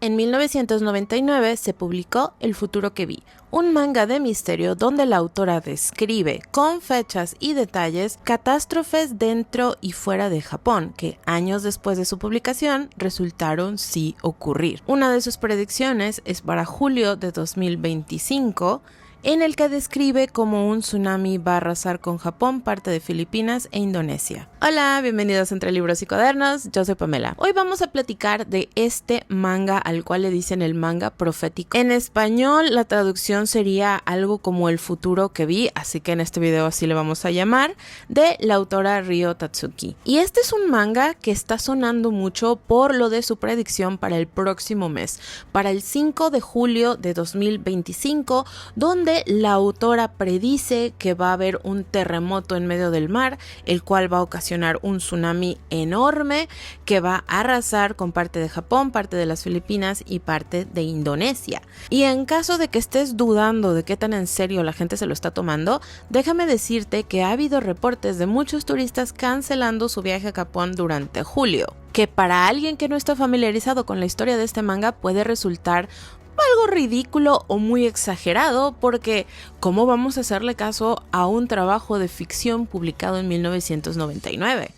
En 1999 se publicó El futuro que vi, un manga de misterio donde la autora describe con fechas y detalles catástrofes dentro y fuera de Japón que años después de su publicación resultaron sí ocurrir. Una de sus predicciones es para julio de 2025, en el que describe cómo un tsunami va a arrasar con Japón, parte de Filipinas e Indonesia. Hola, bienvenidos a Entre Libros y Cuadernos, yo soy Pamela. Hoy vamos a platicar de este manga al cual le dicen el manga profético. En español la traducción sería algo como El futuro que vi, así que en este video así le vamos a llamar, de la autora Ryo Tatsuki. Y este es un manga que está sonando mucho por lo de su predicción para el próximo mes, para el 5 de julio de 2025, donde la autora predice que va a haber un terremoto en medio del mar, el cual va a ocasionar un tsunami enorme que va a arrasar con parte de Japón, parte de las Filipinas y parte de Indonesia. Y en caso de que estés dudando de qué tan en serio la gente se lo está tomando, déjame decirte que ha habido reportes de muchos turistas cancelando su viaje a Japón durante julio, que para alguien que no está familiarizado con la historia de este manga puede resultar algo ridículo o muy exagerado, porque ¿cómo vamos a hacerle caso a un trabajo de ficción publicado en 1999?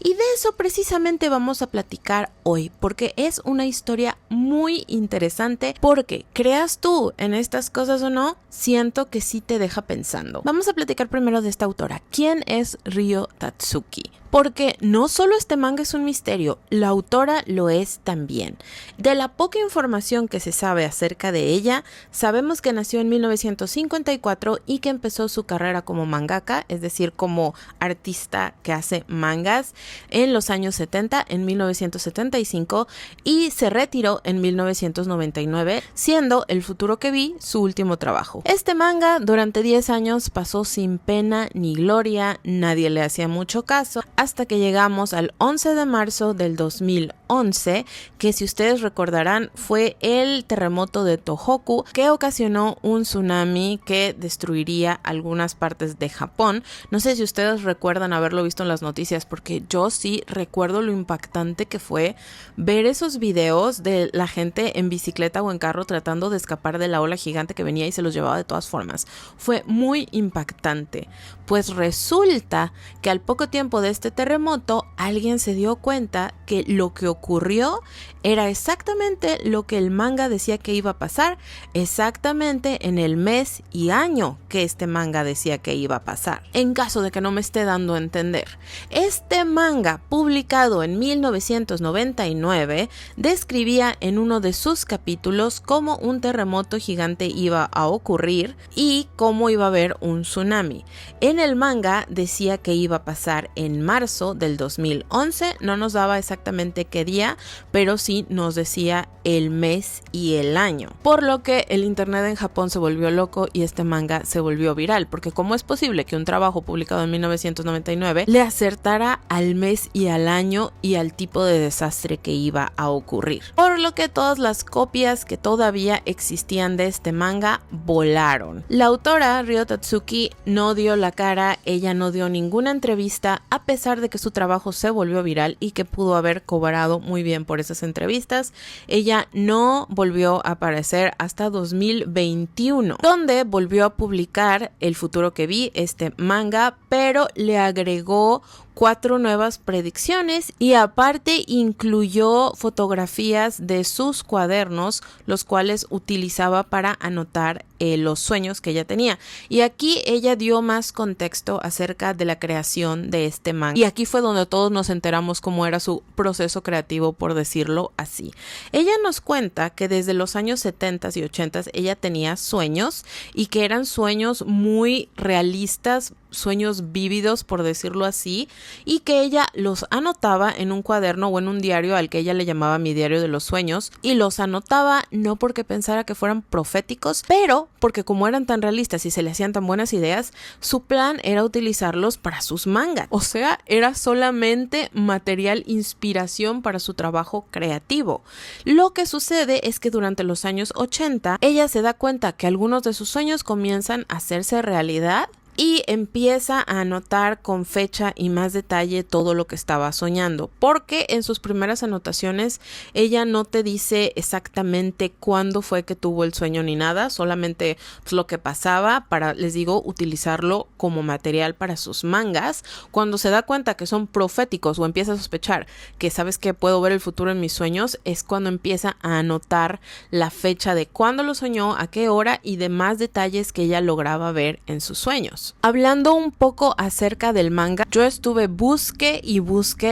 Y de eso precisamente vamos a platicar hoy, porque es una historia muy interesante, porque creas tú en estas cosas o no, siento que sí te deja pensando. Vamos a platicar primero de esta autora. ¿Quién es Ryo Tatsuki? Porque no solo este manga es un misterio, la autora lo es también. De la poca información que se sabe acerca de ella, sabemos que nació en 1954 y que empezó su carrera como mangaka, es decir, como artista que hace mangas, en los años 70, en 1975, y se retiró en 1999, siendo El futuro que vi su último trabajo. Este manga durante 10 años pasó sin pena ni gloria, nadie le hacía mucho caso, hasta que llegamos al 11 de marzo del 2011, que si ustedes recordarán fue el terremoto de Tohoku, que ocasionó un tsunami que destruiría algunas partes de Japón. No sé si ustedes recuerdan haberlo visto en las noticias, porque yo sí recuerdo lo impactante que fue ver esos videos de la gente en bicicleta o en carro tratando de escapar de la ola gigante que venía y se los llevaba de todas formas. Fue muy impactante. Pues resulta que al poco tiempo de este terremoto, alguien se dio cuenta que lo que ocurrió era exactamente lo que el manga decía que iba a pasar, exactamente en el mes y año que este manga decía que iba a pasar. En caso de que no me esté dando a entender, este manga, publicado en 1999, describía en uno de sus capítulos cómo un terremoto gigante iba a ocurrir y cómo iba a haber un tsunami. En el manga decía que iba a pasar en marzo del 2011, no nos daba exactamente qué día, pero sí nos decía el mes y el año. Por lo que el internet en Japón se volvió loco y este manga se volvió viral, porque ¿cómo es posible que un trabajo publicado en 1999 le acertara al mes y al año y al tipo de desastre que iba a ocurrir? Por lo que todas las copias que todavía existían de este manga volaron. La autora Ryo Tatsuki no dio la cara, ella no dio ninguna entrevista, a pesar de que su trabajo se volvió viral y que pudo haber cobrado muy bien por esas entrevistas. Ella no volvió a aparecer hasta 2021, donde volvió a publicar El futuro que vi, este manga, pero le agregó 4 nuevas predicciones y aparte incluyó fotografías de sus cuadernos, los cuales utilizaba para anotar los sueños que ella tenía. Y aquí ella dio más contexto acerca de la creación de este manga. Y aquí fue donde todos nos enteramos cómo era su proceso creativo, por decirlo así. Ella nos cuenta que desde los años 70 y 80 ella tenía sueños y que eran sueños muy realistas, sueños vívidos, por decirlo así, y que ella los anotaba en un cuaderno o en un diario al que ella le llamaba Mi diario de los sueños, y los anotaba no porque pensara que fueran proféticos, pero porque como eran tan realistas y se le hacían tan buenas ideas, su plan era utilizarlos para sus mangas. O sea, era solamente material inspiración para su trabajo creativo. Lo que sucede es que durante los años 80 ella se da cuenta que algunos de sus sueños comienzan a hacerse realidad y empieza a anotar con fecha y más detalle todo lo que estaba soñando, porque en sus primeras anotaciones ella no te dice exactamente cuándo fue que tuvo el sueño ni nada, solamente pues, lo que pasaba para, les digo, utilizarlo como material para sus mangas. Cuando se da cuenta que son proféticos o empieza a sospechar que sabes que puedo ver el futuro en mis sueños, es cuando empieza a anotar la fecha de cuándo lo soñó, a qué hora y demás detalles que ella lograba ver en sus sueños. Hablando un poco acerca del manga, yo estuve busque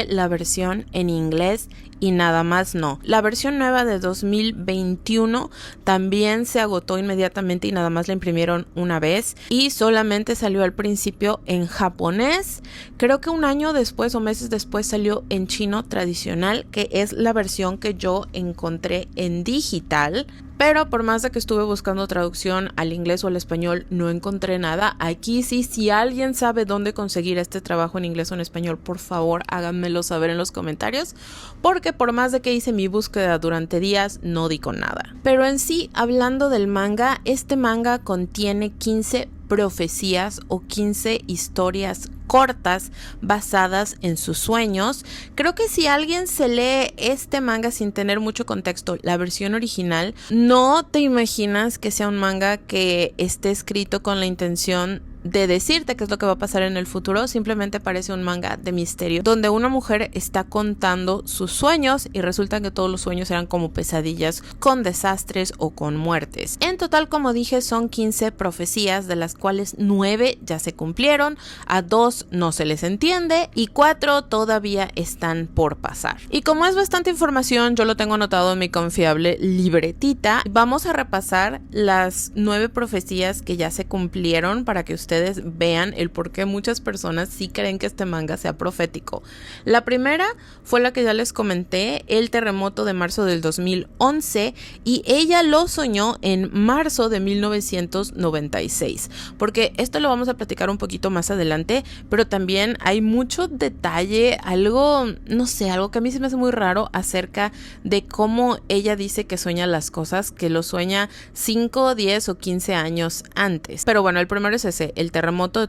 la versión en inglés y nada más no. La versión nueva de 2021 también se agotó inmediatamente y nada más la imprimieron una vez y solamente salió al principio en japonés. Creo que un año después o meses después salió en chino tradicional, que es la versión que yo encontré en digital. Pero por más de que estuve buscando traducción al inglés o al español, no encontré nada. Aquí sí, si alguien sabe dónde conseguir este trabajo en inglés o en español, por favor háganmelo saber en los comentarios, porque por más de que hice mi búsqueda durante días, no di con nada. Pero en sí, hablando del manga, este manga contiene 15 profecías o 15 historias cortas basadas en sus sueños. Creo que si alguien se lee este manga sin tener mucho contexto, la versión original, no te imaginas que sea un manga que esté escrito con la intención de decirte qué es lo que va a pasar en el futuro. Simplemente parece un manga de misterio donde una mujer está contando sus sueños y resulta que todos los sueños eran como pesadillas con desastres o con muertes. En total, como dije, son 15 profecías, de las cuales 9 ya se cumplieron, a 2 no se les entiende y 4 todavía están por pasar. Y como es bastante información, yo lo tengo anotado en mi confiable libretita. Vamos a repasar las 9 profecías que ya se cumplieron para que ustedes vean el por qué muchas personas sí creen que este manga sea profético. La primera fue la que ya les comenté, el terremoto de marzo del 2011, y ella lo soñó en marzo de 1996, porque esto lo vamos a platicar un poquito más adelante, pero también hay mucho detalle, algo, no sé, algo que a mí se me hace muy raro acerca de cómo ella dice que sueña las cosas, que lo sueña 5, 10 o 15 años antes. Pero bueno, el primero es ese, el terremoto de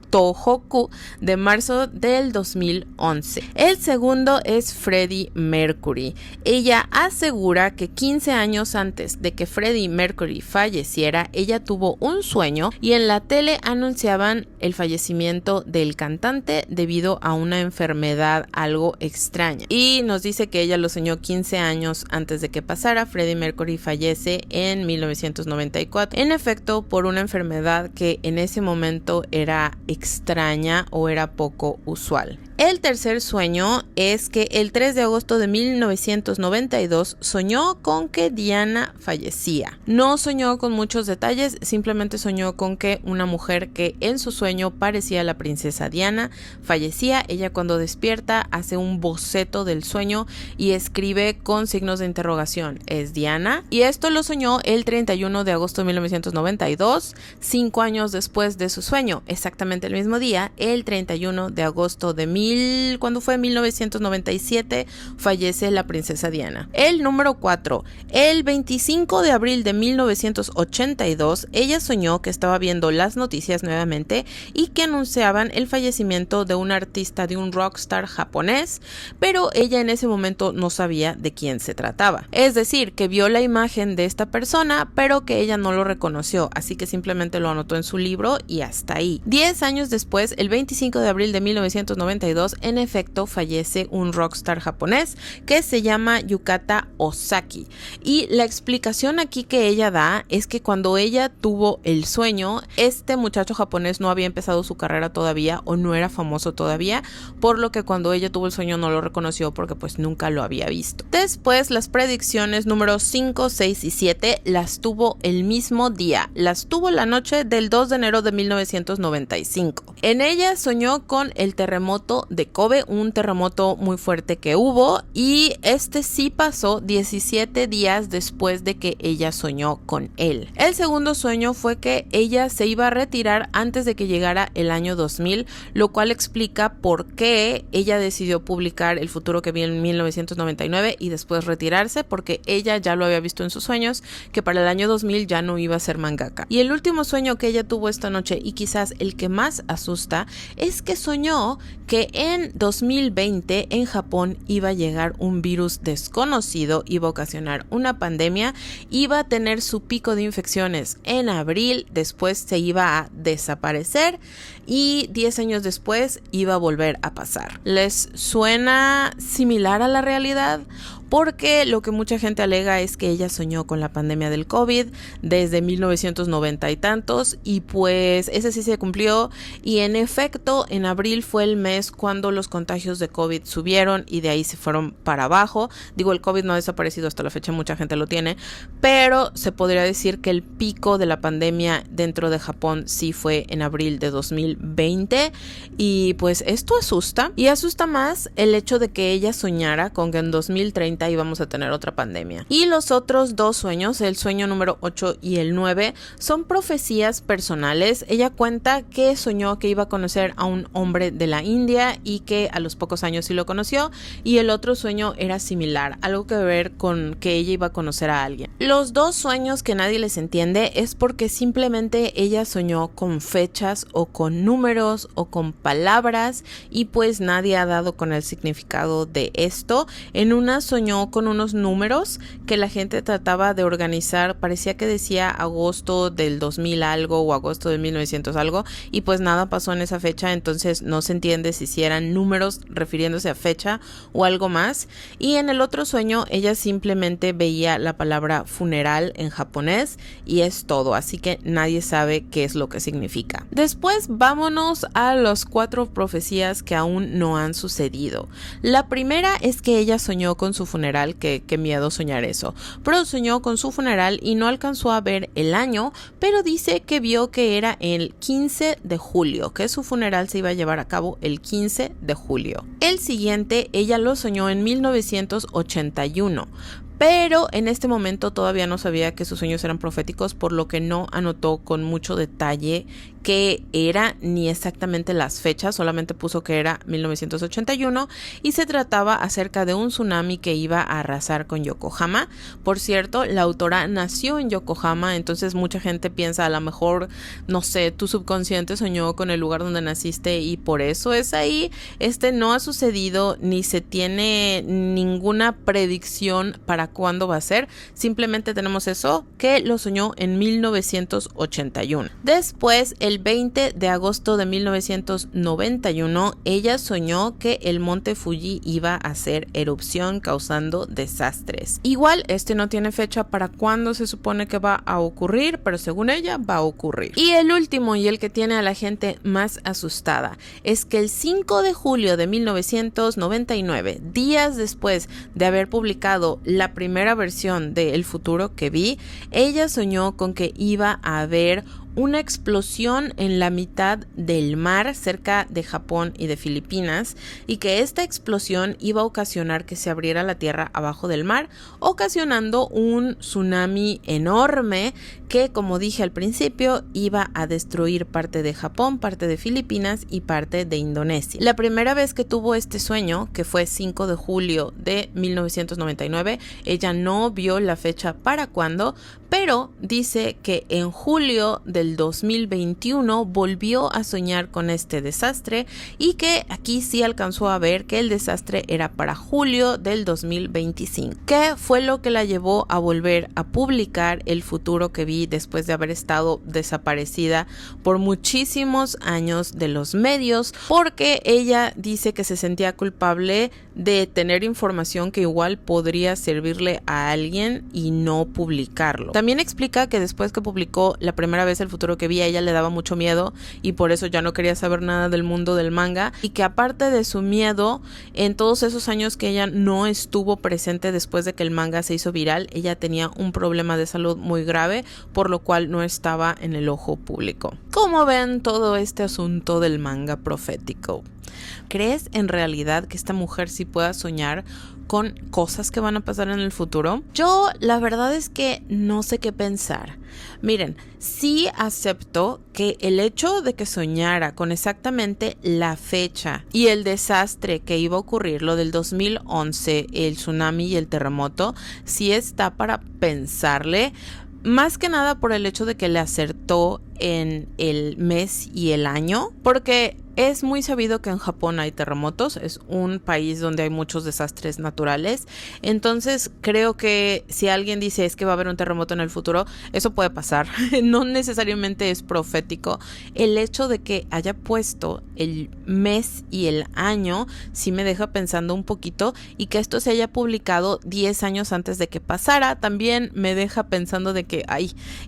Tohoku de marzo del 2011. El segundo es Freddie Mercury. Ella asegura que 15 años antes de que Freddie Mercury falleciera, ella tuvo un sueño y en la tele anunciaban el fallecimiento del cantante debido a una enfermedad algo extraña. Y nos dice que ella lo soñó 15 años antes de que pasara. Freddie Mercury fallece en 1994. En efecto, por una enfermedad que en ese momento era extraña o era poco usual. El tercer sueño es que el 3 de agosto de 1992 soñó con que Diana fallecía. No soñó con muchos detalles, simplemente soñó con que una mujer que en su sueño parecía la princesa Diana fallecía. Ella, cuando despierta, hace un boceto del sueño y escribe con signos de interrogación: ¿es Diana? Y esto lo soñó el 31 de agosto de 1992, 5 años después de su sueño. Exactamente el mismo día, el 31 de agosto de cuando fue 1997, fallece la princesa Diana. El número 4, el 25 de abril de 1982, ella soñó que estaba viendo las noticias nuevamente y que anunciaban el fallecimiento de un artista, de un rockstar japonés, pero ella en ese momento no sabía de quién se trataba. Es decir, que vio la imagen de esta persona, pero que ella no lo reconoció, así que simplemente lo anotó en su libro y hasta ahí. 10 años después, el 25 de abril de 1992, en efecto fallece un rockstar japonés que se llama Yukata Ozaki, y la explicación aquí que ella da es que cuando ella tuvo el sueño, este muchacho japonés no había empezado su carrera todavía o no era famoso todavía, por lo que cuando ella tuvo el sueño no lo reconoció porque pues nunca lo había visto. Después, las predicciones números 5, 6 y 7 las tuvo el mismo día, las tuvo la noche del 2 de enero de 1995. En ella soñó con el terremoto de Kobe, un terremoto muy fuerte que hubo, y este sí pasó 17 días después de que ella soñó con él. El segundo sueño fue que ella se iba a retirar antes de que llegara el año 2000, lo cual explica por qué ella decidió publicar El futuro que vi en 1999 y después retirarse, porque ella ya lo había visto en sus sueños, que para el año 2000 ya no iba a ser mangaka. Y el último sueño que ella tuvo esta noche, y quizás el que más asusta, es que soñó que en 2020 en Japón iba a llegar un virus desconocido, iba a ocasionar una pandemia, iba a tener su pico de infecciones en abril, después se iba a desaparecer y 10 años después iba a volver a pasar. ¿Les suena similar a la realidad? Porque lo que mucha gente alega es que ella soñó con la pandemia del COVID desde 1990 y tantos, y pues ese sí se cumplió, y en efecto en abril fue el mes cuando los contagios de COVID subieron y de ahí se fueron para abajo. Digo, el COVID no ha desaparecido hasta la fecha, mucha gente lo tiene, pero se podría decir que el pico de la pandemia dentro de Japón sí fue en abril de 2020, y pues esto asusta, y asusta más el hecho de que ella soñara con que en 2030 íbamos a tener otra pandemia. Y los otros dos sueños, el sueño número 8 y el 9, son profecías personales. Ella cuenta que soñó que iba a conocer a un hombre de la India y que a los pocos años sí lo conoció, y el otro sueño era similar, algo que ver con que ella iba a conocer a alguien. Los dos sueños que nadie les entiende es porque simplemente ella soñó con fechas o con números o con palabras, y pues nadie ha dado con el significado de esto. En una soñó con unos números que la gente trataba de organizar, parecía que decía agosto del 2000 algo o agosto de 1900 algo, y pues nada pasó en esa fecha, entonces no se entiende si eran números refiriéndose a fecha o algo más. Y en el otro sueño ella simplemente veía la palabra funeral en japonés y es todo, así que nadie sabe qué es lo que significa. Después vámonos a las 4 profecías que aún no han sucedido. La primera es que ella soñó con su funeral, que miedo soñar eso, pero soñó con su funeral y no alcanzó a ver el año, pero dice que vio que era el 15 de julio, que su funeral se iba a llevar a cabo el 15 de julio. El siguiente ella lo soñó en 1981, pero en este momento todavía no sabía que sus sueños eran proféticos, por lo que no anotó con mucho detalle qué era ni exactamente las fechas, solamente puso que era 1981 y se trataba acerca de un tsunami que iba a arrasar con Yokohama. Por cierto, la autora nació en Yokohama, entonces mucha gente piensa, a lo mejor, no sé, tu subconsciente soñó con el lugar donde naciste y por eso es ahí. No ha sucedido ni se tiene ninguna predicción para cuándo va a ser, simplemente tenemos eso, que lo soñó en 1981. Después, el 20 de agosto de 1991, ella soñó que el monte Fuji iba a hacer erupción causando desastres. Igual, no tiene fecha para cuándo se supone que va a ocurrir, pero según ella va a ocurrir. Y el último, y el que tiene a la gente más asustada, es que el 5 de julio de 1999, días después de haber publicado la primera versión de El futuro que vi, ella soñó con que iba a haber una explosión en la mitad del mar cerca de Japón y de Filipinas, y que esta explosión iba a ocasionar que se abriera la tierra abajo del mar, ocasionando un tsunami enorme que, como dije al principio, iba a destruir parte de Japón, parte de Filipinas y parte de Indonesia. La primera vez que tuvo este sueño, que fue 5 de julio de 1999, ella no vio la fecha para cuándo, pero dice que en julio del 2021 volvió a soñar con este desastre, y que aquí sí alcanzó a ver que el desastre era para julio del 2025. ¿Qué fue lo que la llevó a volver a publicar El futuro que vi después de haber estado desaparecida por muchísimos años de los medios? Porque ella dice que se sentía culpable de tener información que igual podría servirle a alguien y no publicarlo. También También explica que después que publicó la primera vez El futuro que vi, a ella le daba mucho miedo y por eso ya no quería saber nada del mundo del manga, y que aparte de su miedo, en todos esos años que ella no estuvo presente después de que el manga se hizo viral, ella tenía un problema de salud muy grave, por lo cual no estaba en el ojo público. ¿Cómo ven todo este asunto del manga profético? ¿Crees en realidad que esta mujer sí pueda soñar con cosas que van a pasar en el futuro? Yo la verdad es que no sé qué pensar. Miren, sí acepto que el hecho de que soñara con exactamente la fecha y el desastre que iba a ocurrir, lo del 2011, el tsunami y el terremoto, sí está para pensarle. Más que nada por el hecho de que le acertó en el mes y el año, porque es muy sabido que en Japón hay terremotos, es un país donde hay muchos desastres naturales, entonces creo que si alguien dice es que va a haber un terremoto en el futuro, eso puede pasar, no necesariamente es profético. El hecho de que haya puesto el mes y el año sí me deja pensando un poquito, y que esto se haya publicado 10 años antes de que pasara, también me deja pensando de que,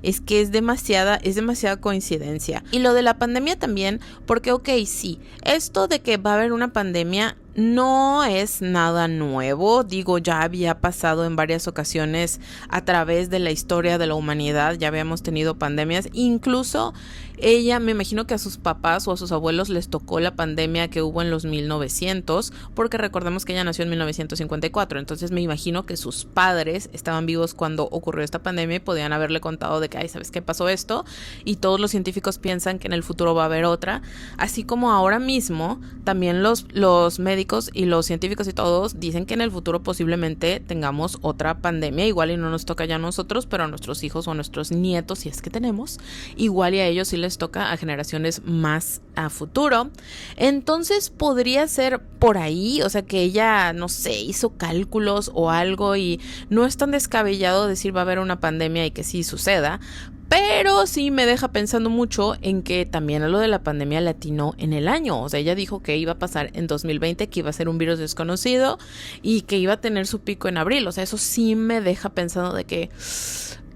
es que es demasiada coincidencia. Y lo de la pandemia también, porque sí, esto de que va a haber una pandemia no es nada nuevo, digo, ya había pasado en varias ocasiones a través de la historia de la humanidad, ya habíamos tenido pandemias, incluso ella, me imagino que a sus papás o a sus abuelos les tocó la pandemia que hubo en los 1900, porque recordemos que ella nació en 1954, entonces me imagino que sus padres estaban vivos cuando ocurrió esta pandemia y podían haberle contado de que, ¿sabes qué pasó esto? Y todos los científicos piensan que en el futuro va a haber otra, así como ahora mismo también los médicos y los científicos y todos dicen que en el futuro posiblemente tengamos otra pandemia, igual y no nos toca ya a nosotros, pero a nuestros hijos o a nuestros nietos, si es que tenemos, igual y a ellos sí les toca a generaciones más a futuro. Entonces podría ser por ahí, o sea, que ella, no sé, hizo cálculos o algo, y no es tan descabellado decir va a haber una pandemia y que sí suceda. Pero sí me deja pensando mucho en que también a lo de la pandemia le atinó en el año. O sea, ella dijo que iba a pasar en 2020, que iba a ser un virus desconocido y que iba a tener su pico en abril. O sea, eso sí me deja pensando de que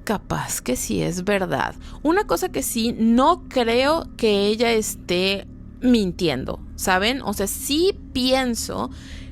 capaz que sí es verdad. Una cosa que sí, no creo que ella esté mintiendo, ¿saben? O sea, sí pienso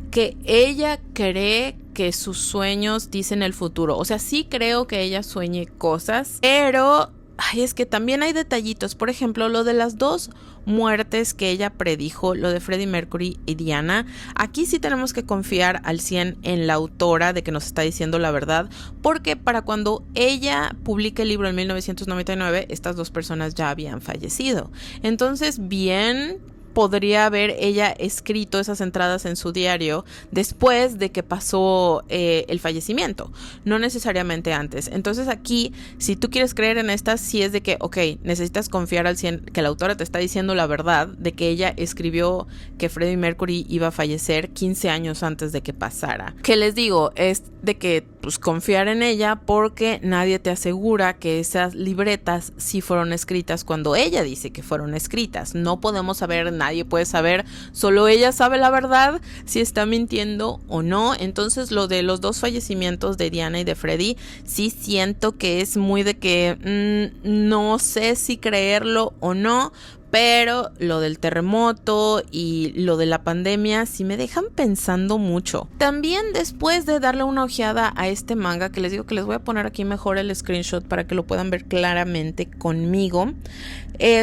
que ella cree que sus sueños dicen el futuro. O sea, sí creo que ella sueñe cosas, pero es que también hay detallitos. Por ejemplo, lo de las 2 muertes que ella predijo, lo de Freddie Mercury y Diana. Aquí sí tenemos que confiar al 100 en la autora de que nos está diciendo la verdad, porque para cuando ella publique el libro en 1999, estas 2 personas ya habían fallecido. Entonces, bien podría haber ella escrito esas entradas en su diario después de que pasó el fallecimiento, no necesariamente antes. Entonces aquí, si tú quieres creer en estas, sí es de que, necesitas confiar al 100 que la autora te está diciendo la verdad, de que ella escribió que Freddie Mercury iba a fallecer 15 años antes de que pasara. ¿Qué les digo? Es de que confiar en ella, porque nadie te asegura que esas libretas sí fueron escritas cuando ella dice que fueron escritas. No podemos saber, nadie puede saber, solo ella sabe la verdad, si está mintiendo o no. Entonces lo de los 2 fallecimientos de Diana y de Freddie, sí siento que es muy de que no sé si creerlo o no, pero lo del terremoto y lo de la pandemia sí me dejan pensando mucho. También después de darle una ojeada a este manga, que les digo que les voy a poner aquí mejor el screenshot para que lo puedan ver claramente conmigo,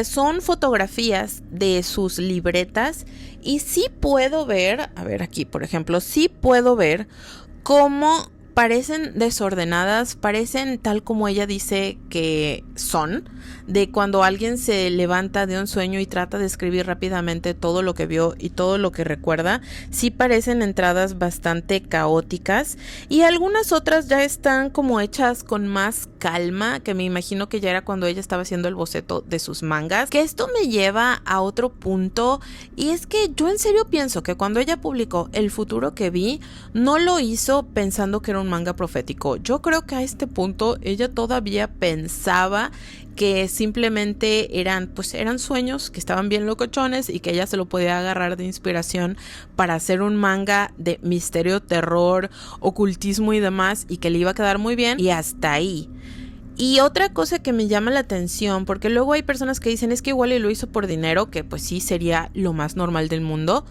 son fotografías de sus libretas, y sí puedo ver, a ver aquí por ejemplo, sí puedo ver cómo parecen desordenadas, parecen tal como ella dice que son, de cuando alguien se levanta de un sueño y trata de escribir rápidamente todo lo que vio y todo lo que recuerda. Sí parecen entradas bastante caóticas, y algunas otras ya están como hechas con más calma, que me imagino que ya era cuando ella estaba haciendo el boceto de sus mangas. Que esto me lleva a otro punto, y es que yo en serio pienso que cuando ella publicó El futuro que vi, no lo hizo pensando que era un manga profético. Yo creo que a este punto ella todavía pensaba que simplemente eran sueños que estaban bien locochones, y que ella se lo podía agarrar de inspiración para hacer un manga de misterio, terror, ocultismo y demás, y que le iba a quedar muy bien, y hasta ahí. Y otra cosa que me llama la atención, porque luego hay personas que dicen es que igual y lo hizo por dinero, que pues sí sería lo más normal del mundo,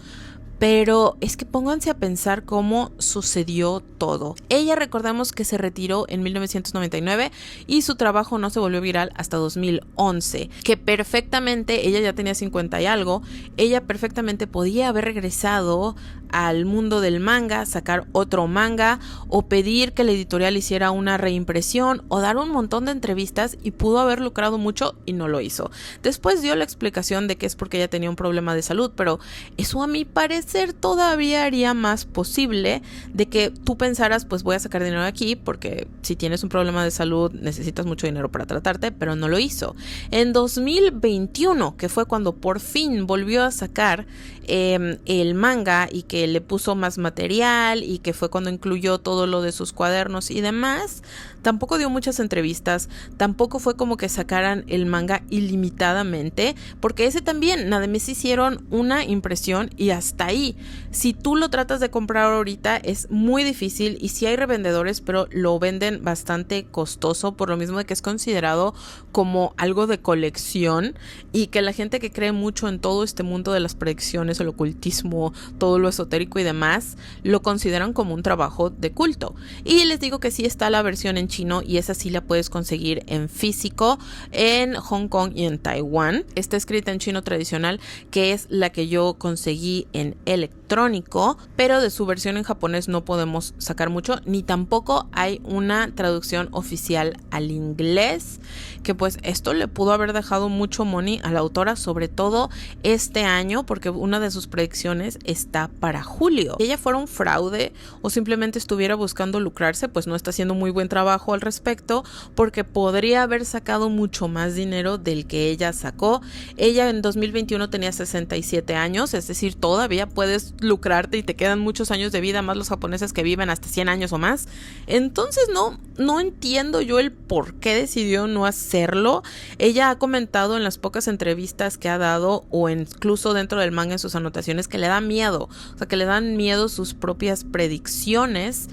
pero es que pónganse a pensar cómo sucedió todo. Ella, recordamos que se retiró en 1999 y su trabajo no se volvió viral hasta 2011, que perfectamente, ella ya tenía 50 y algo, ella perfectamente podía haber regresado al mundo del manga, sacar otro manga o pedir que la editorial hiciera una reimpresión o dar un montón de entrevistas, y pudo haber lucrado mucho y no lo hizo. Después dio la explicación de que es porque ella tenía un problema de salud, pero eso a mi parecer todavía haría más posible de que tú pensaras, pues voy a sacar dinero de aquí porque si tienes un problema de salud necesitas mucho dinero para tratarte, pero no lo hizo. En 2021, que fue cuando por fin volvió a sacar el manga y que le puso más material y que fue cuando incluyó todo lo de sus cuadernos y demás, tampoco dio muchas entrevistas, tampoco fue como que sacaran el manga ilimitadamente, porque ese también nada más hicieron una impresión y hasta ahí. Si tú lo tratas de comprar ahorita es muy difícil, y sí hay revendedores, pero lo venden bastante costoso, por lo mismo de que es considerado como algo de colección, y que la gente que cree mucho en todo este mundo de las predicciones, el ocultismo, todo lo esotérico y demás, lo consideran como un trabajo de culto. Y les digo que sí está la versión en chino, y esa sí la puedes conseguir en físico en Hong Kong y en Taiwán. Está escrita en chino tradicional, que es la que yo conseguí en electrónico, pero de su versión en japonés no podemos sacar mucho, ni tampoco hay una traducción oficial al inglés, que pues esto le pudo haber dejado mucho money a la autora, sobre todo este año, porque una de sus predicciones está para julio. Si ella fuera un fraude o simplemente estuviera buscando lucrarse, pues no está haciendo muy buen trabajo al respecto, porque podría haber sacado mucho más dinero del que ella sacó. Ella en 2021 tenía 67 años, es decir, todavía puedes lucrarte y te quedan muchos años de vida, más los japoneses que viven hasta 100 años o más. Entonces no entiendo yo el por qué decidió no hacerlo. Ella ha comentado en las pocas entrevistas que ha dado, o incluso dentro del manga en sus anotaciones, que le da miedo, o sea, que le dan miedo sus propias predicciones.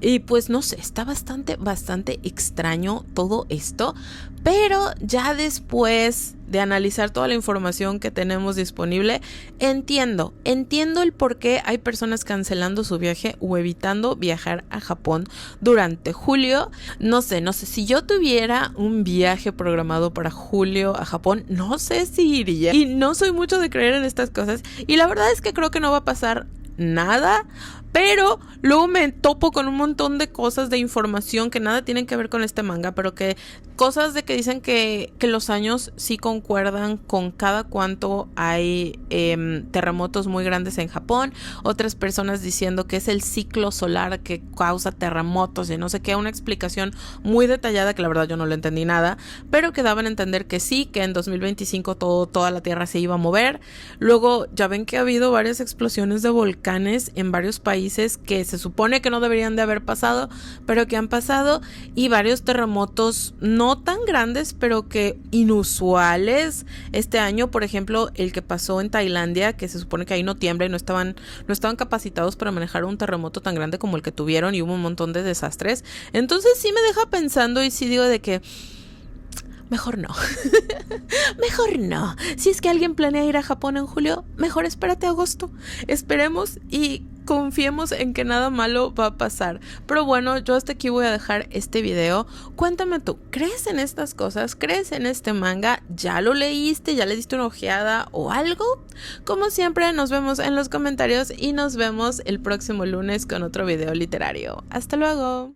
Y pues no sé, está bastante extraño todo esto, pero ya después de analizar toda la información que tenemos disponible, entiendo el por qué hay personas cancelando su viaje o evitando viajar a Japón durante julio. No sé, si yo tuviera un viaje programado para julio a Japón, no sé si iría. Y no soy mucho de creer en estas cosas, y la verdad es que creo que no va a pasar nada, pero luego me topo con un montón de cosas de información que nada tienen que ver con este manga, pero que cosas de que dicen que los años sí concuerdan con cada cuánto hay terremotos muy grandes en Japón, otras personas diciendo que es el ciclo solar que causa terremotos y no sé qué, una explicación muy detallada que la verdad yo no lo entendí nada, pero que daban a entender que sí, que en 2025 toda la tierra se iba a mover. Luego ya ven que ha habido varias explosiones de volcanes en varios países que se supone que no deberían de haber pasado, pero que han pasado, y varios terremotos no tan grandes, pero que inusuales. Este año, por ejemplo, el que pasó en Tailandia, que se supone que ahí no tiembla y no estaban capacitados para manejar un terremoto tan grande como el que tuvieron, y hubo un montón de desastres. Entonces sí me deja pensando, y sí digo de que mejor no. Mejor no. Si es que alguien planea ir a Japón en julio, mejor espérate a agosto. Esperemos y confiemos en que nada malo va a pasar. Pero bueno, yo hasta aquí voy a dejar este video. Cuéntame tú, ¿crees en estas cosas? ¿Crees en este manga? ¿Ya lo leíste? ¿Ya le diste una ojeada o algo? Como siempre, nos vemos en los comentarios y nos vemos el próximo lunes con otro video literario. Hasta luego.